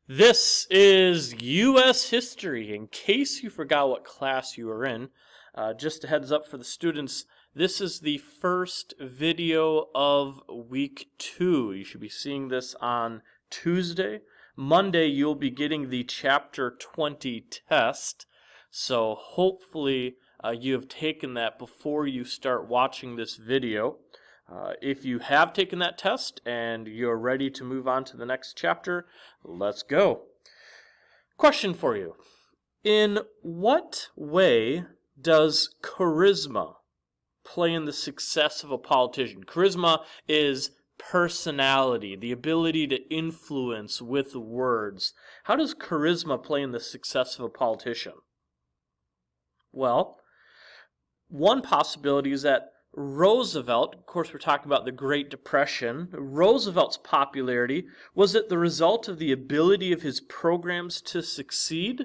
This is U.S. history. In case you forgot what class you were in, just a heads up for the students, this is the first video of week 2. You should be seeing this on Tuesday. Monday, you'll be getting the chapter 20 test. So hopefully you have taken that before you start watching this video. If you have taken that test and you're ready to move on to the next chapter, let's go. Question for you. In what way does charisma play in the success of a politician? Charisma is personality, the ability to influence with words. How does charisma play in the success of a politician? Well, one possibility is that Roosevelt, of course we're talking about the Great Depression, Roosevelt's popularity, was it the result of the ability of his programs to succeed?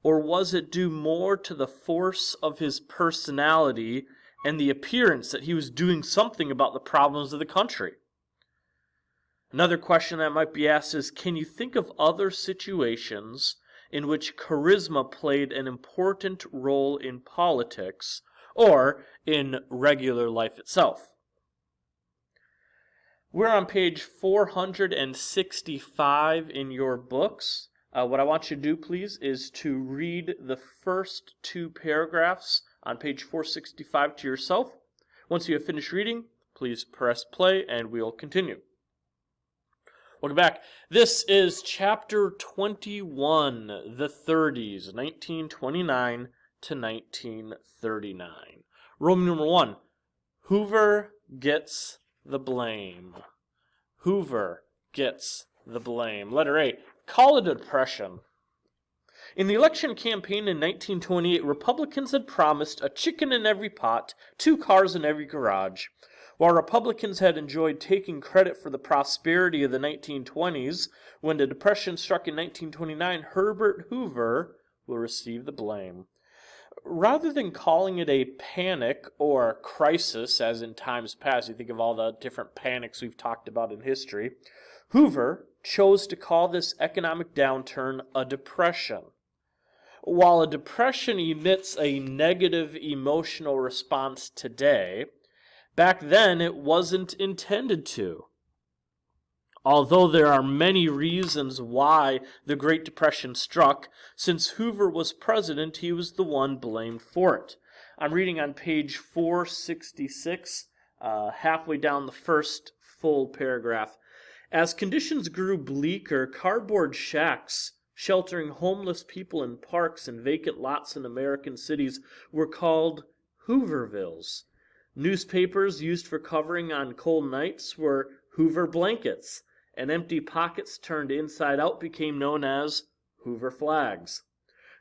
Or was it due more to the force of his personality and the appearance that he was doing something about the problems of the country? Another question that might be asked is, can you think of other situations in which charisma played an important role in politics or in regular life itself? We're on page 465 in your books. What I want you to do, please, is to read the first 2 paragraphs on page 465 to yourself. Once you have finished reading, please press play and we'll continue. Welcome back. This is chapter 21, the 30s, 1929 to 1939. Roman number 1, Hoover gets the blame. Hoover gets the blame. Letter A, call it a depression. In the election campaign in 1928, Republicans had promised a chicken in every pot, 2 cars in every garage. While Republicans had enjoyed taking credit for the prosperity of the 1920s, when the Depression struck in 1929, Herbert Hoover will receive the blame. Rather than calling it a panic or crisis, as in times past, you think of all the different panics we've talked about in history, Hoover chose to call this economic downturn a depression. While a depression emits a negative emotional response today, back then it wasn't intended to. Although there are many reasons why the Great Depression struck, since Hoover was president, he was the one blamed for it. I'm reading on page 466, halfway down the first full paragraph. As conditions grew bleaker, cardboard shacks sheltering homeless people in parks and vacant lots in American cities were called Hoovervilles. Newspapers used for covering on cold nights were Hoover blankets, and empty pockets turned inside out became known as Hoover flags.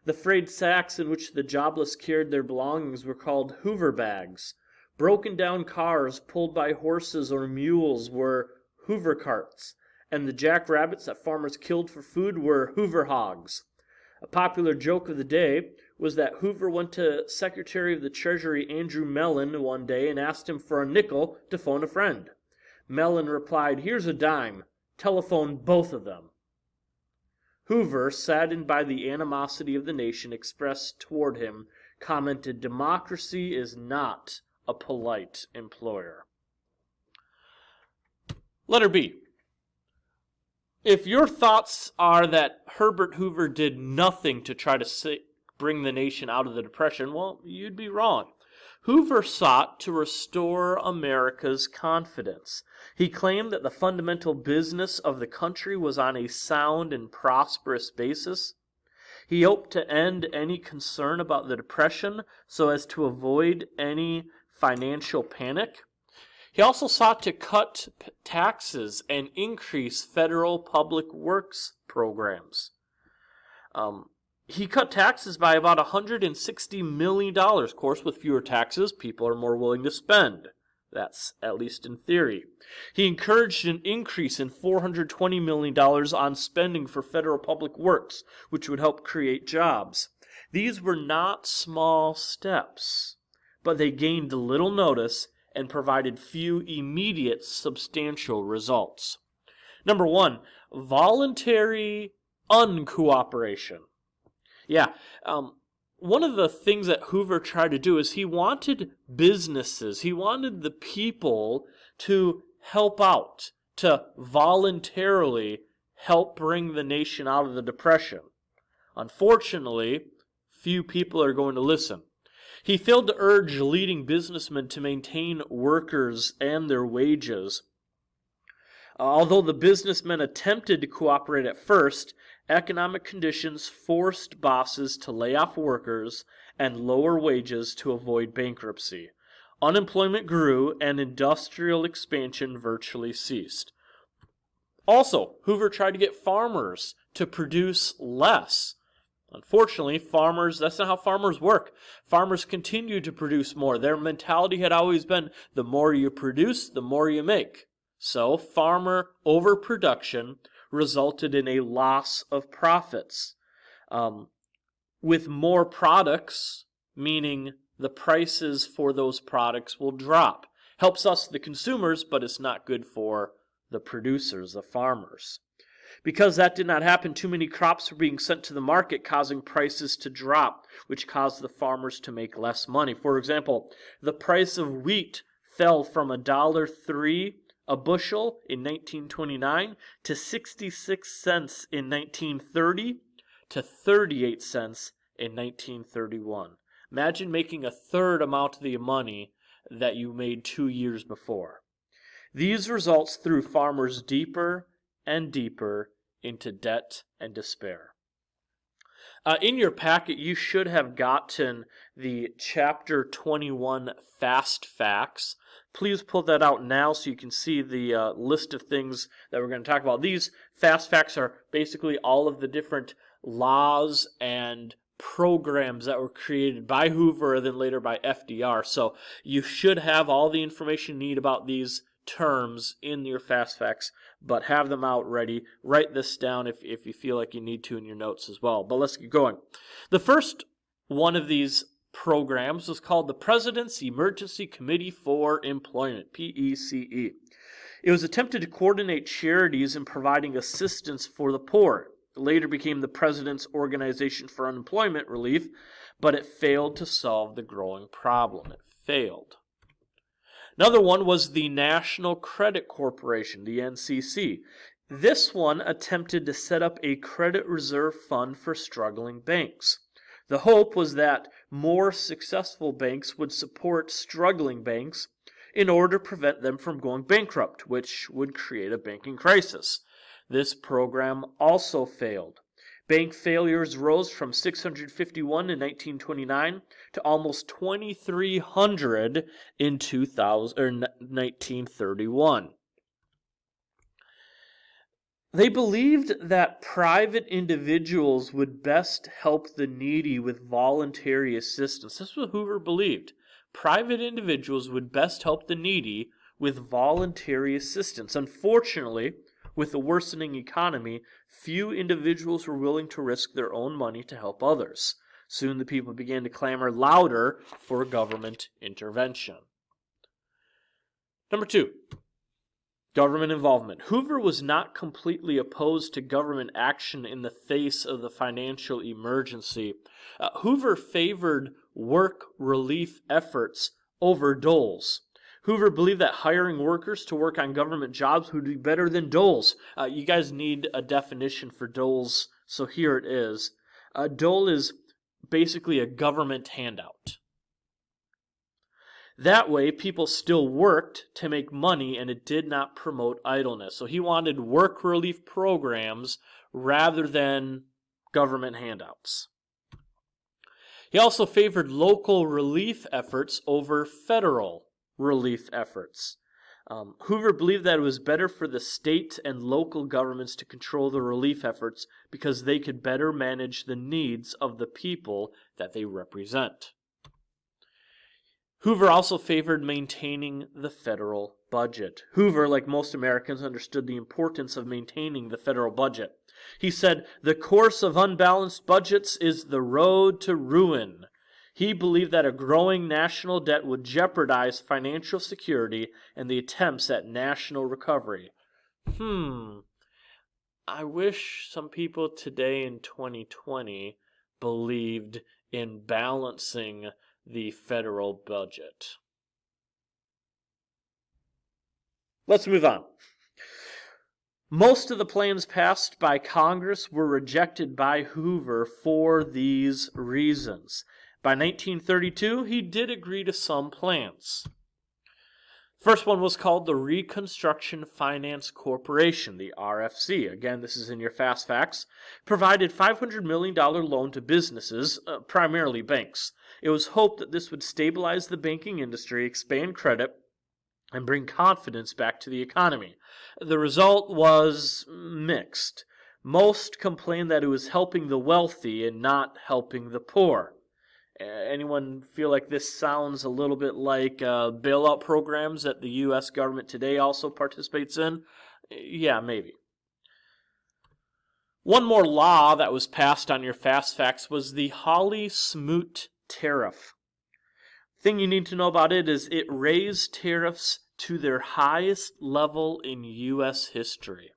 The frayed sacks in which the jobless carried their belongings were called Hoover bags. Broken down cars pulled by horses or mules were Hoover carts, and the jackrabbits that farmers killed for food were Hoover hogs. A popular joke of the day was that Hoover went to Secretary of the Treasury Andrew Mellon one day and asked him for a nickel to phone a friend. Mellon replied, "Here's a dime. Telephone both of them." Hoover, saddened by the animosity of the nation expressed toward him, commented, "Democracy is not a polite employer." Letter B. If your thoughts are that Herbert Hoover did nothing to try to bring the nation out of the Depression, well, you'd be wrong. Hoover sought to restore America's confidence. He claimed that the fundamental business of the country was on a sound and prosperous basis. He hoped to end any concern about the Depression so as to avoid any financial panic. He also sought to cut taxes and increase federal public works programs. He cut taxes by about $160 million. Of course, with fewer taxes, people are more willing to spend. That's at least in theory. He encouraged an increase in $420 million on spending for federal public works, which would help create jobs. These were not small steps, but they gained little notice and provided few immediate substantial results. Number 1, voluntary uncooperation. Yeah, one of the things that Hoover tried to do is he wanted businesses, he wanted the people to help out, to voluntarily help bring the nation out of the Depression. Unfortunately, few people are going to listen. He failed to urge leading businessmen to maintain workers and their wages. Although the businessmen attempted to cooperate at first, economic conditions forced bosses to lay off workers and lower wages to avoid bankruptcy. Unemployment grew and industrial expansion virtually ceased. Also, Hoover tried to get farmers to produce less. Unfortunately, that's not how farmers work. Farmers continue to produce more. Their mentality had always been, the more you produce, the more you make. So, farmer overproduction resulted in a loss of profits. With more products, meaning the prices for those products will drop. Helps us, the consumers, but it's not good for the producers, the farmers. Because that did not happen, too many crops were being sent to the market, causing prices to drop, which caused the farmers to make less money. For example, the price of wheat fell from $1.03 a bushel in 1929 to 66 cents in 1930 to 38 cents in 1931. Imagine making a third amount of the money that you made 2 years before. These results threw farmers deeper and deeper into debt and despair. In your packet, you should have gotten the Chapter 21 Fast Facts. Please pull that out now so you can see the list of things that we're going to talk about. These Fast Facts are basically all of the different laws and programs that were created by Hoover and then later by FDR. So you should have all the information you need about these terms in your Fast Facts, but have them out ready. Write this down if you feel like you need to in your notes as well. But let's get going. The first one of these programs was called the President's Emergency Committee for Employment, PECE. It was attempted to coordinate charities in providing assistance for the poor. It later became the President's Organization for Unemployment Relief, but it failed to solve the growing problem. It failed. Another one was the National Credit Corporation, the NCC. This one attempted to set up a credit reserve fund for struggling banks. The hope was that more successful banks would support struggling banks in order to prevent them from going bankrupt, which would create a banking crisis. This program also failed. Bank failures rose from 651 in 1929 to almost 2,300 in 1931. They believed that private individuals would best help the needy with voluntary assistance. This is what Hoover believed. Private individuals would best help the needy with voluntary assistance. Unfortunately, with the worsening economy, few individuals were willing to risk their own money to help others. Soon the people began to clamor louder for government intervention. Number 2, government involvement. Hoover was not completely opposed to government action in the face of the financial emergency. Hoover favored work relief efforts over doles. Hoover believed that hiring workers to work on government jobs would be better than doles. You guys need a definition for doles, so here it is. A dole is basically a government handout. That way, people still worked to make money and it did not promote idleness. So he wanted work relief programs rather than government handouts. He also favored local relief efforts over federal relief efforts. Hoover believed that it was better for the state and local governments to control the relief efforts because they could better manage the needs of the people that they represent. Hoover also favored maintaining the federal budget. Hoover, like most Americans, understood the importance of maintaining the federal budget. He said, "The course of unbalanced budgets is the road to ruin." He believed that a growing national debt would jeopardize financial security and the attempts at national recovery. I wish some people today in 2020 believed in balancing the federal budget. Let's move on. Most of the plans passed by Congress were rejected by Hoover for these reasons. By 1932, he did agree to some plans. First one was called the Reconstruction Finance Corporation, the RFC. Again, this is in your fast facts. Provided $500 million loan to businesses, primarily banks. It was hoped that this would stabilize the banking industry, expand credit, and bring confidence back to the economy. The result was mixed. Most complained that it was helping the wealthy and not helping the poor. Anyone feel like this sounds a little bit like bailout programs that the U.S. government today also participates in? Yeah, maybe. One more law that was passed on your fast facts was the Hawley-Smoot tariff. Thing you need to know about it is it raised tariffs to their highest level in U.S. history.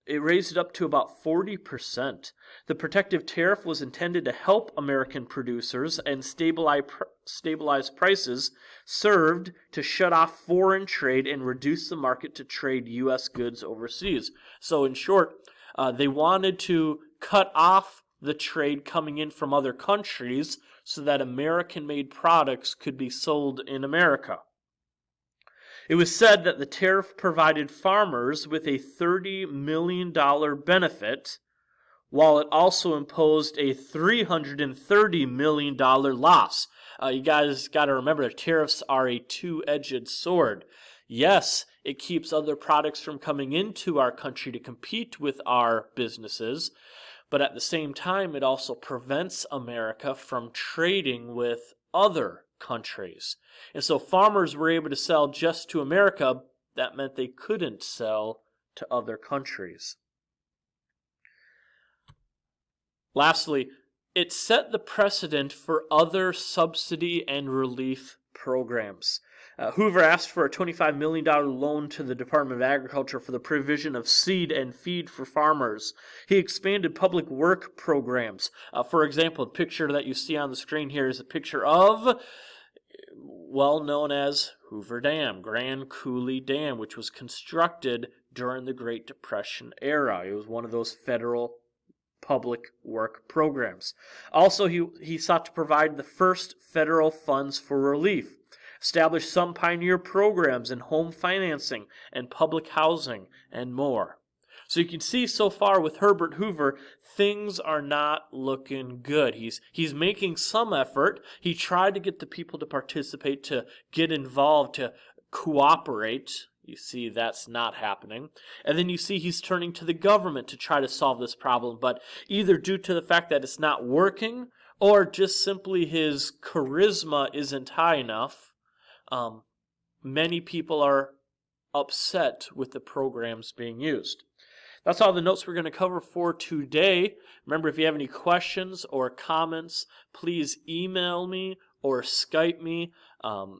It raised it up to about 40%. The protective tariff was intended to help American producers and stabilize prices, served to shut off foreign trade and reduce the market to trade U.S. goods overseas. So in short, they wanted to cut off the trade coming in from other countries so that American-made products could be sold in America. It was said that the tariff provided farmers with a $30 million benefit, while it also imposed a $330 million loss. You guys got to remember that tariffs are a two-edged sword. Yes, it keeps other products from coming into our country to compete with our businesses, but at the same time, it also prevents America from trading with other countries. And so farmers were able to sell just to America. That meant they couldn't sell to other countries. Lastly, it set the precedent for other subsidy and relief programs. Hoover asked for a $25 million loan to the Department of Agriculture for the provision of seed and feed for farmers. He expanded public work programs. For example, the picture that you see on the screen here is a picture of, well known as Hoover Dam, Grand Coulee Dam, which was constructed during the Great Depression era. It was one of those federal public work programs. Also, he sought to provide the first federal funds for relief, established some pioneer programs in home financing and public housing, and more. So you can see so far with Herbert Hoover, things are not looking good. He's making some effort. He tried to get the people to participate, to get involved, to cooperate. You see that's not happening. And then you see he's turning to the government to try to solve this problem, but either due to the fact that it's not working or just simply his charisma isn't high enough, many people are upset with the programs being used. That's all the notes we're going to cover for today. Remember, if you have any questions or comments, please email me or Skype me.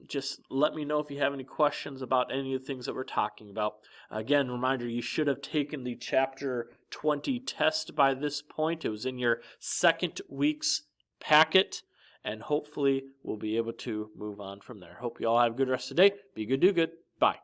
Just let me know if you have any questions about any of the things that we're talking about. Again, reminder, you should have taken the Chapter 20 test by this point. It was in your second week's packet, and hopefully we'll be able to move on from there. Hope you all have a good rest of the day. Be good, do good. Bye.